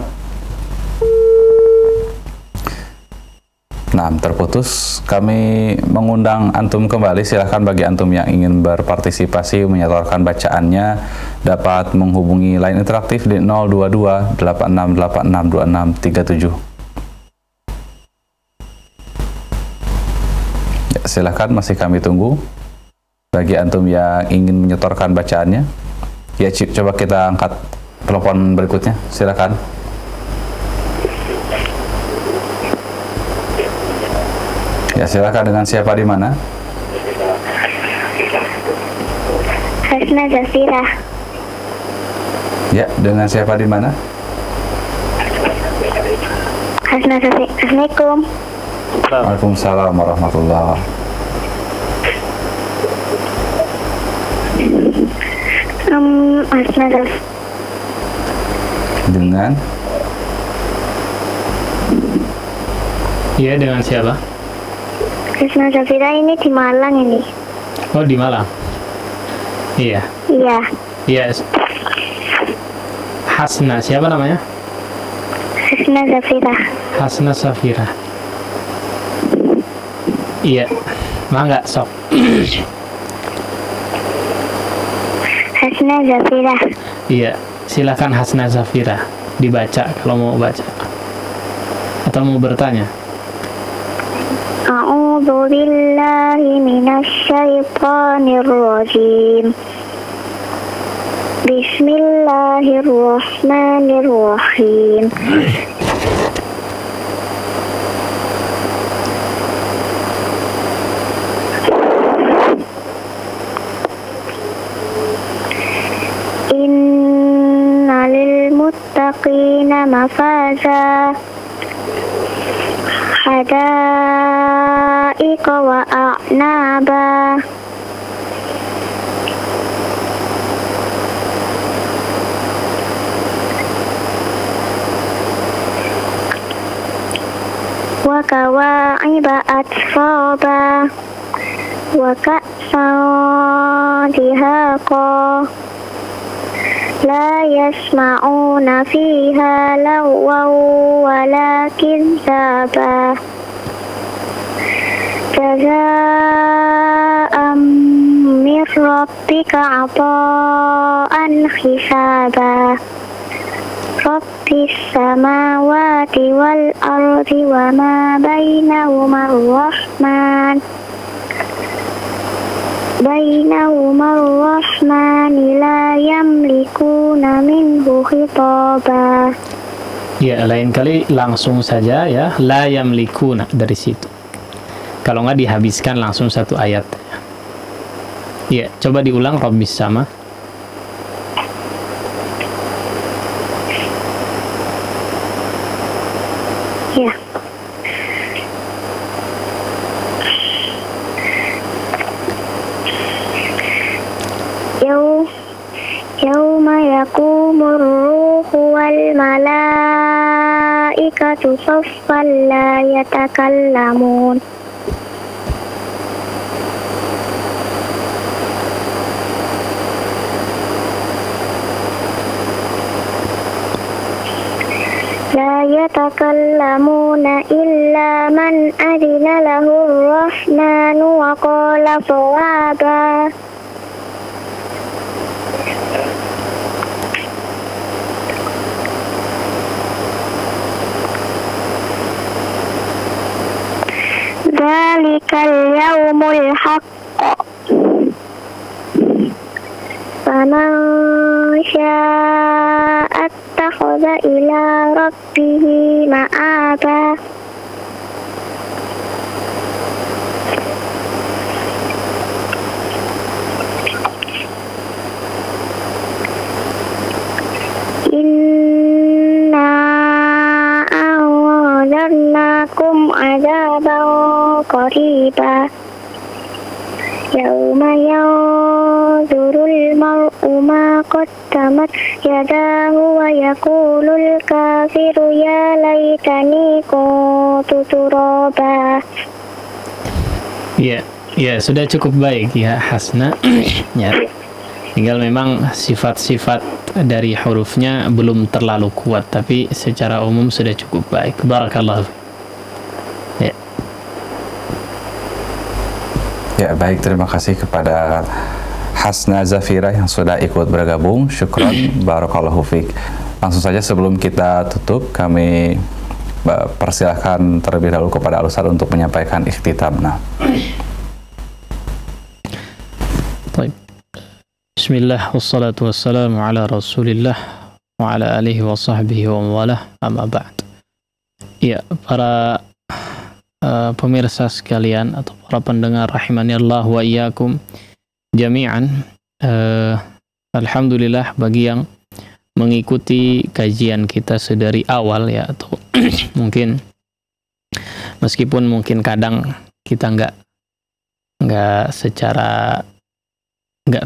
Nah, terputus. Kami mengundang antum kembali, silahkan bagi antum yang ingin berpartisipasi menyetorkan bacaannya dapat menghubungi line interaktif di 02286862637. Silahkan, masih kami tunggu bagi antum yang ingin menyetorkan bacaannya. Ya, coba kita angkat telepon berikutnya, silahkan. Ya, silahkan, dengan siapa di mana?
Hasna Zafira.
Ya, dengan siapa di mana?
Hasna Zafira. Assalamualaikum.
Waalaikumsalam warahmatullahi.
Hasna Zafira.
Dengan?
Iya, dengan siapa?
Hasna Zafira ini di Malang ini.
Oh, di Malang. Iya.
Iya.
Iya. Hasna, siapa namanya?
Hasna Zafira.
Hasna Safira. Iya. Mangga, sok.
Hasna Zafira.
Iya, silakan Hasna Zafira dibaca kalau mau baca. Atau mau bertanya?
A'udzu billahi minasy syaithanir rajim. Bismillahirrahmanirrahim. Innalil muttaqina mafaza hada'iqa wa a'naba wa kawa'iba atraba wa ka'san dihaqa la yasma'una fiha lagwan wala kidzaba jazaa'an min rabbika 'ata'an hisaba rabbis samawati wal ardi wa ma bainahuma ar-rahman la yamlikuna minhu khitaba.
Ya, lain kali langsung saja ya, la yamlikuna dari situ. Kalau nggak dihabiskan langsung satu ayat. Ya, coba diulang Rabbis sama.
Ya. Yauma yaqumur ruhu wal malaikatu saffan la yatakallamun لا يتكلمون إلا من أذن له الرحمن وقال صوابا. ذلك اليوم الحق فمن شاء اتخذ إلى ربه مآبا. Inna anzarnakum azaban qariba yawma yanzurul mar'u ma qaddamat yadahu wa yaqulul kafiru ya laitani kuntu turaba.
Ya, sudah cukup baik ya Hasna. Ya. Tinggal memang sifat-sifat dari hurufnya belum terlalu kuat, tapi secara umum sudah cukup baik. Barakallahu. Ya.
Ya, baik, terima kasih kepada Hasna Zafira yang sudah ikut bergabung. Syukron, barakallahu fiik. Langsung saja sebelum kita tutup, kami persilahkan terlebih dahulu kepada Al-Ustaz untuk menyampaikan ikhtitamna.
Baik. Bismillah, wassalatu wassalamu ala rasulillah wa ala alihi wa sahbihi wa mawalah, amma ba'd. Ya, para pemirsa sekalian atau para pendengar rahimani Allah wa iyyakum jami'an, alhamdulillah bagi yang mengikuti kajian kita sedari awal ya, atau mungkin meskipun mungkin kadang kita nggak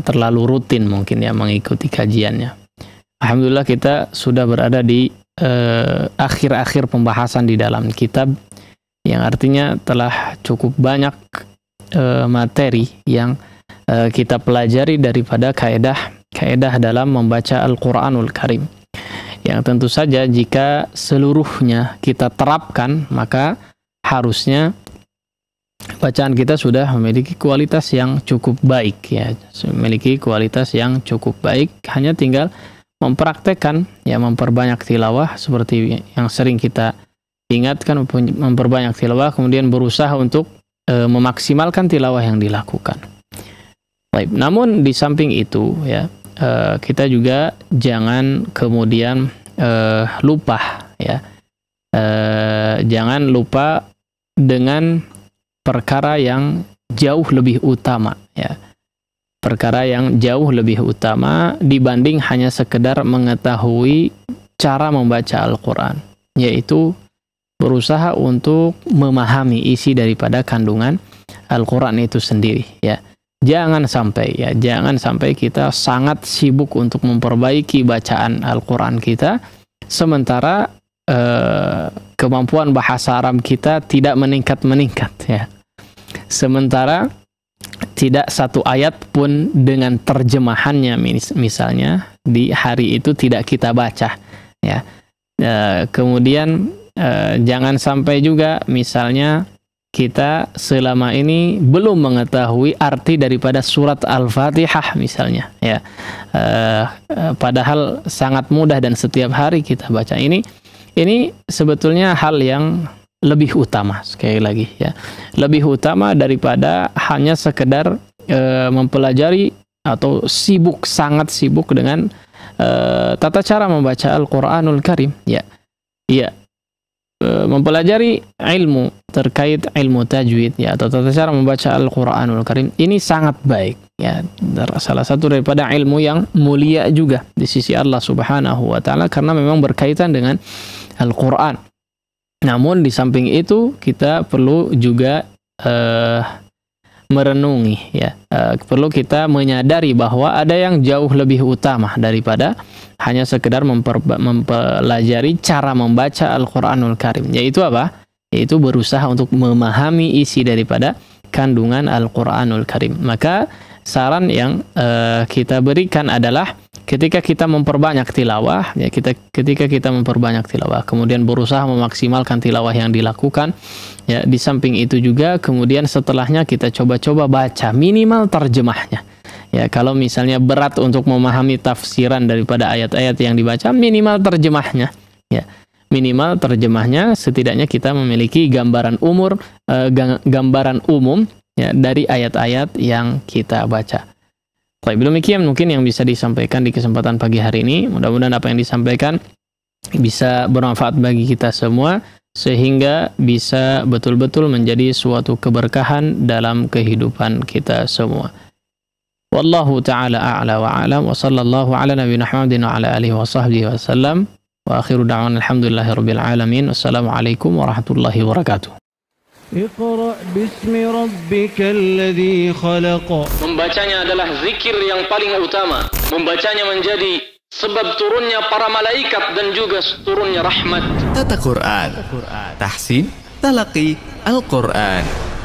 terlalu rutin mungkin ya mengikuti kajiannya. Alhamdulillah kita sudah berada di akhir-akhir pembahasan di dalam kitab, yang artinya telah cukup banyak materi yang kita pelajari daripada kaedah dalam membaca Al-Quranul Karim, yang tentu saja jika seluruhnya kita terapkan, maka harusnya bacaan kita sudah memiliki kualitas yang cukup baik ya, memiliki kualitas yang cukup baik. Hanya tinggal mempraktekkan ya, memperbanyak tilawah seperti yang sering kita ingatkan, memperbanyak tilawah, kemudian berusaha untuk memaksimalkan tilawah yang dilakukan. Baik, namun di samping itu ya, kita juga jangan kemudian lupa ya, jangan lupa dengan perkara yang jauh lebih utama ya, perkara yang jauh lebih utama dibanding hanya sekedar mengetahui cara membaca Al-Quran, yaitu berusaha untuk memahami isi daripada kandungan Al-Quran itu sendiri ya. Jangan sampai kita sangat sibuk untuk memperbaiki bacaan Al-Quran kita, sementara kemampuan bahasa Arab kita tidak meningkat ya. Sementara tidak satu ayat pun dengan terjemahannya misalnya di hari itu tidak kita baca ya. Kemudian jangan sampai juga misalnya kita selama ini belum mengetahui arti daripada surat Al-Fatihah misalnya ya, padahal sangat mudah dan setiap hari kita baca. Ini sebetulnya hal yang lebih utama, sekali lagi ya, lebih utama daripada hanya sekedar mempelajari atau sangat sibuk dengan tata cara membaca Al-Quranul Karim ya. Mempelajari ilmu terkait ilmu tajwid ya, atau tata cara membaca Al-Quranul Karim, ini sangat baik ya, salah satu daripada ilmu yang mulia juga di sisi Allah Subhanahu wa Ta'ala, karena memang berkaitan dengan Al-Quran. Namun di samping itu kita perlu juga merenungi ya, perlu kita menyadari bahwa ada yang jauh lebih utama daripada hanya sekedar mempelajari cara membaca Al-Quranul Karim, yaitu apa? Yaitu berusaha untuk memahami isi daripada kandungan Al-Quranul Karim. Maka saran yang kita berikan adalah ketika kita memperbanyak tilawah, ya ketika kita memperbanyak tilawah, kemudian berusaha memaksimalkan tilawah yang dilakukan, ya di samping itu juga kemudian setelahnya kita coba-coba baca minimal terjemahnya. Ya, kalau misalnya berat untuk memahami tafsiran daripada ayat-ayat yang dibaca, minimal terjemahnya. Ya, minimal terjemahnya, setidaknya kita memiliki gambaran umum ya dari ayat-ayat yang kita baca. Baik, demikian mungkin yang bisa disampaikan di kesempatan pagi hari ini. Mudah-mudahan apa yang disampaikan bisa bermanfaat bagi kita semua, sehingga bisa betul-betul menjadi suatu keberkahan dalam kehidupan kita semua. Wallahu ta'ala a'la wa a'lam, wa sallallahu ala nabiyina Muhammadin wa ala alihi wa sahbihi wa sallam, wa akhiru da'wana alhamdulillahi rabbil alamin. Wassalamualaikum warahmatullahi wabarakatuh.
Iqra bismi rabbikal ladzi khalaq.
Membacanya adalah zikir yang paling utama. Membacanya menjadi sebab turunnya para malaikat dan juga turunnya rahmat.
Tata Quran, tahsin, talaqi Al-Quran.